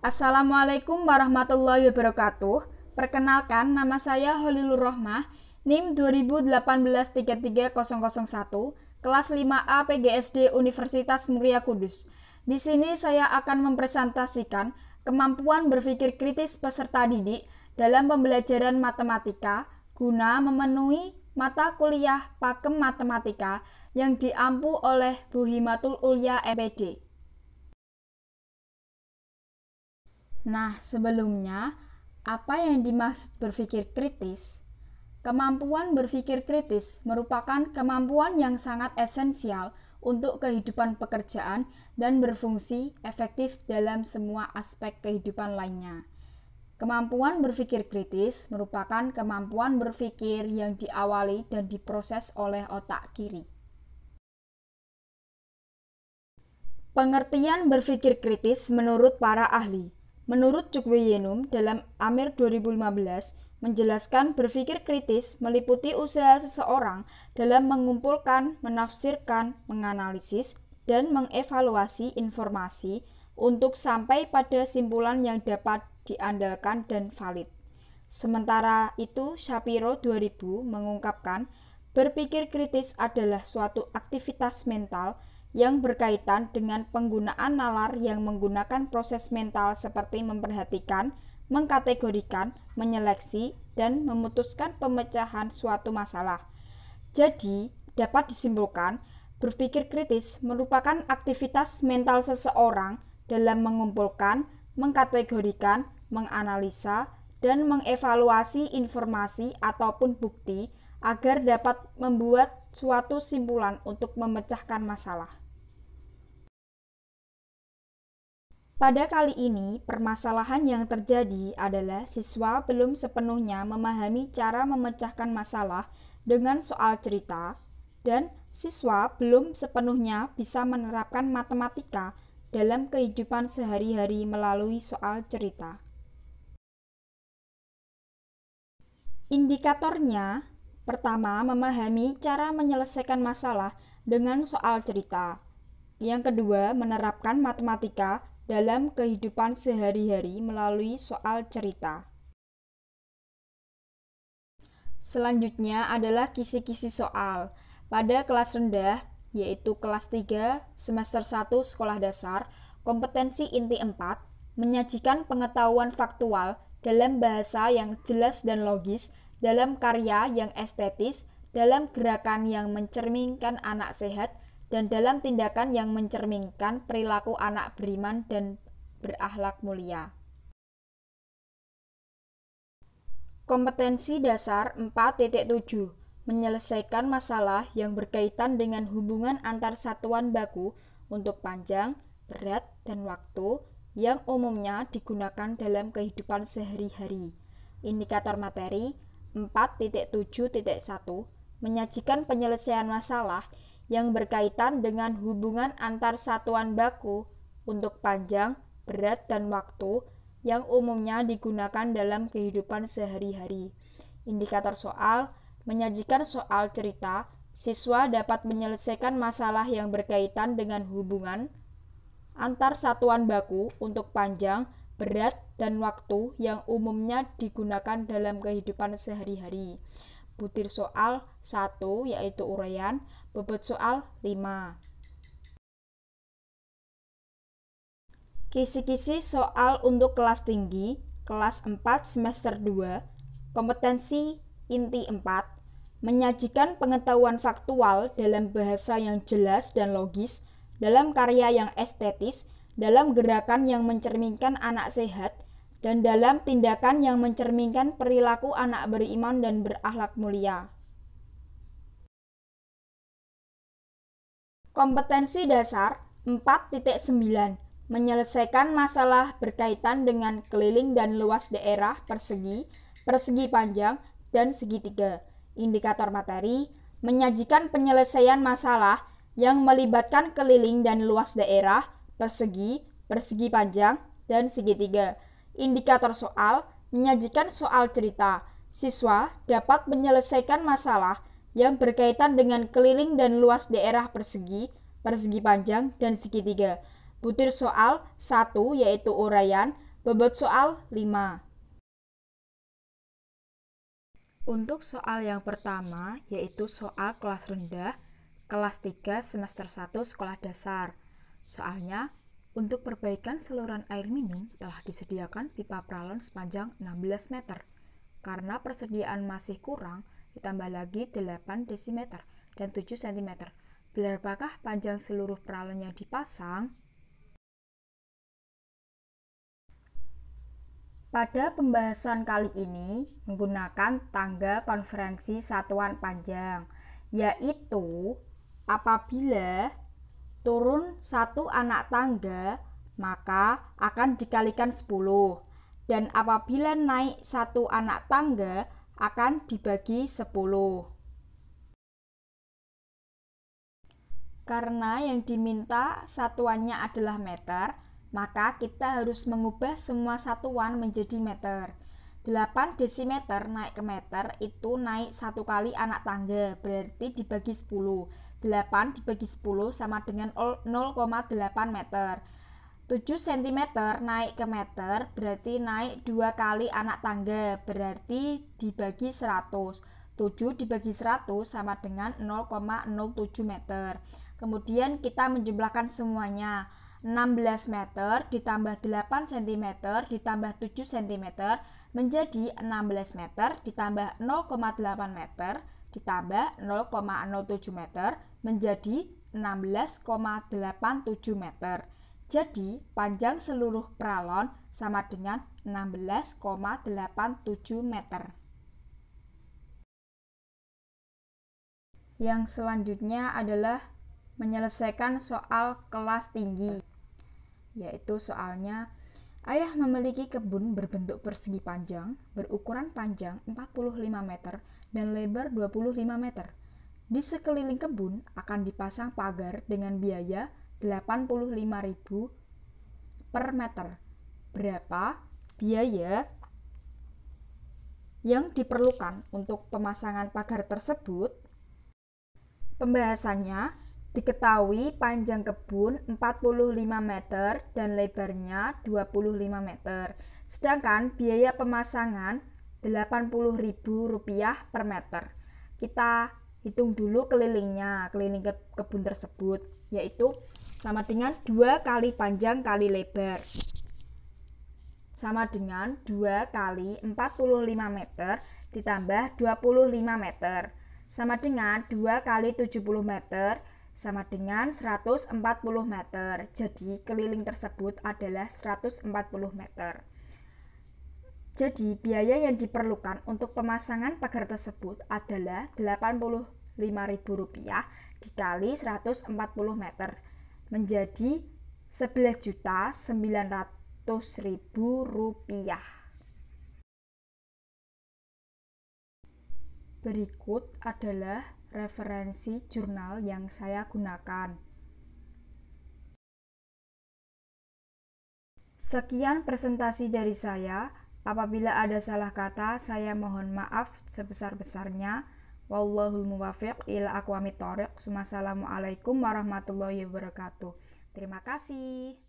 Assalamualaikum warahmatullahi wabarakatuh. Perkenalkan, nama saya Holilur Rohmah, NIM 2018-33001, kelas 5A PGSD Universitas Muria Kudus. Di sini saya akan mempresentasikan kemampuan berpikir kritis peserta didik dalam pembelajaran matematika guna memenuhi mata kuliah Pakem Matematika yang diampu oleh Bu Himatul Ulya MPD. Nah, sebelumnya, apa yang dimaksud berpikir kritis? Kemampuan berpikir kritis merupakan kemampuan yang sangat esensial untuk kehidupan pekerjaan dan berfungsi efektif dalam semua aspek kehidupan lainnya. Kemampuan berpikir kritis merupakan kemampuan berpikir yang diawali dan diproses oleh otak kiri. Pengertian berpikir kritis menurut para ahli. Menurut Chukwiyenum dalam Amir 2015 menjelaskan berpikir kritis meliputi usaha seseorang dalam mengumpulkan, menafsirkan, menganalisis, dan mengevaluasi informasi untuk sampai pada simpulan yang dapat diandalkan dan valid. Sementara itu, Shapiro 2000 mengungkapkan berpikir kritis adalah suatu aktivitas mental yang berkaitan dengan penggunaan nalar yang menggunakan proses mental seperti memperhatikan, mengkategorikan, menyeleksi, dan memutuskan pemecahan suatu masalah. Jadi, dapat disimpulkan, berpikir kritis merupakan aktivitas mental seseorang dalam mengumpulkan, mengkategorikan, menganalisa, dan mengevaluasi informasi ataupun bukti agar dapat membuat suatu simpulan untuk memecahkan masalah. Pada kali ini, permasalahan yang terjadi adalah siswa belum sepenuhnya memahami cara memecahkan masalah dengan soal cerita, dan siswa belum sepenuhnya bisa menerapkan matematika dalam kehidupan sehari-hari melalui soal cerita. Indikatornya, pertama, memahami cara menyelesaikan masalah dengan soal cerita. Yang kedua, menerapkan matematika dalam kehidupan sehari-hari melalui soal cerita. Selanjutnya adalah kisi-kisi soal. Pada kelas rendah, yaitu kelas 3, semester 1 sekolah dasar, kompetensi inti 4, menyajikan pengetahuan faktual dalam bahasa yang jelas dan logis, dalam karya yang estetis, dalam gerakan yang mencerminkan anak sehat, dan dalam tindakan yang mencerminkan perilaku anak beriman dan berakhlak mulia. Kompetensi dasar 4.7 menyelesaikan masalah yang berkaitan dengan hubungan antar satuan baku untuk panjang, berat, dan waktu yang umumnya digunakan dalam kehidupan sehari-hari. Indikator materi 4.7.1 menyajikan penyelesaian masalah yang berkaitan dengan hubungan antar satuan baku untuk panjang, berat, dan waktu yang umumnya digunakan dalam kehidupan sehari-hari. Indikator soal menyajikan soal cerita, siswa dapat menyelesaikan masalah yang berkaitan dengan hubungan antar satuan baku untuk panjang, berat, dan waktu yang umumnya digunakan dalam kehidupan sehari-hari. Butir soal 1 yaitu uraian, bobot soal 5. Kisi-kisi soal untuk kelas tinggi, kelas 4 semester 2, kompetensi inti 4, menyajikan pengetahuan faktual dalam bahasa yang jelas dan logis, dalam karya yang estetis, dalam gerakan yang mencerminkan anak sehat, dan dalam tindakan yang mencerminkan perilaku anak beriman dan berakhlak mulia. Kompetensi dasar 4.9 menyelesaikan masalah berkaitan dengan keliling dan luas daerah persegi, persegi panjang, dan segitiga. Indikator materi menyajikan penyelesaian masalah yang melibatkan keliling dan luas daerah, persegi, persegi panjang, dan segitiga. Indikator soal menyajikan soal cerita. Siswa dapat menyelesaikan masalah yang berkaitan dengan keliling dan luas daerah persegi, persegi panjang, dan segitiga. Butir soal 1 yaitu uraian, bobot soal 5. Untuk soal yang pertama yaitu soal kelas rendah, kelas 3 semester 1 sekolah dasar. Soalnya, untuk perbaikan saluran air minum telah disediakan pipa pralon sepanjang 16 meter. Karena persediaan masih kurang, ditambah lagi 8 desimeter dan 7 cm. Berapakah panjang seluruh pralon yang dipasang? Pada pembahasan kali ini menggunakan tangga konferensi satuan panjang, yaitu apabila turun satu anak tangga maka akan dikalikan 10. Dan apabila naik satu anak tangga akan dibagi 10. Karena yang diminta satuannya adalah meter, maka kita harus mengubah semua satuan menjadi meter. 8 desimeter naik ke meter itu naik satu kali anak tangga, berarti dibagi 10. 8 dibagi 10 sama dengan 0,8 meter. 7 cm naik ke meter berarti naik 2 kali anak tangga, berarti dibagi 100. 7 dibagi 100 sama dengan 0,07 meter. Kemudian kita menjumlahkan semuanya. 16 meter ditambah 8 cm ditambah 7 cm menjadi 16 meter ditambah 0,8 meter ditambah 0,07 meter menjadi 16,87 meter. Jadi, panjang seluruh pralon sama dengan 16,87 meter. Yang selanjutnya adalah menyelesaikan soal kelas tinggi, yaitu soalnya ayah memiliki kebun berbentuk persegi panjang, berukuran panjang 45 meter dan lebar 25 meter. Di sekeliling kebun akan dipasang pagar dengan biaya 85.000 per meter. Berapa biaya yang diperlukan untuk pemasangan pagar tersebut? Pembahasannya, diketahui panjang kebun 45 meter dan lebarnya 25 meter. Sedangkan biaya pemasangan Rp80.000 per meter. Kita hitung dulu kelilingnya, keliling kebun tersebut, yaitu sama dengan 2 kali panjang kali lebar, sama dengan 2 kali 45 meter ditambah 25 meter, sama dengan 2 kali 70 meter, sama dengan 140 meter. Jadi keliling tersebut adalah 140 meter. Jadi biaya yang diperlukan untuk pemasangan pagar tersebut adalah Rp85.000 dikali 140 meter menjadi Rp11.900.000. Berikut adalah referensi jurnal yang saya gunakan. Sekian presentasi dari saya. Apabila ada salah kata, saya mohon maaf sebesar-besarnya. Wallahul muwaffiq ila aqwamit thoriq. Wassalamualaikum warahmatullahi wabarakatuh. Terima kasih.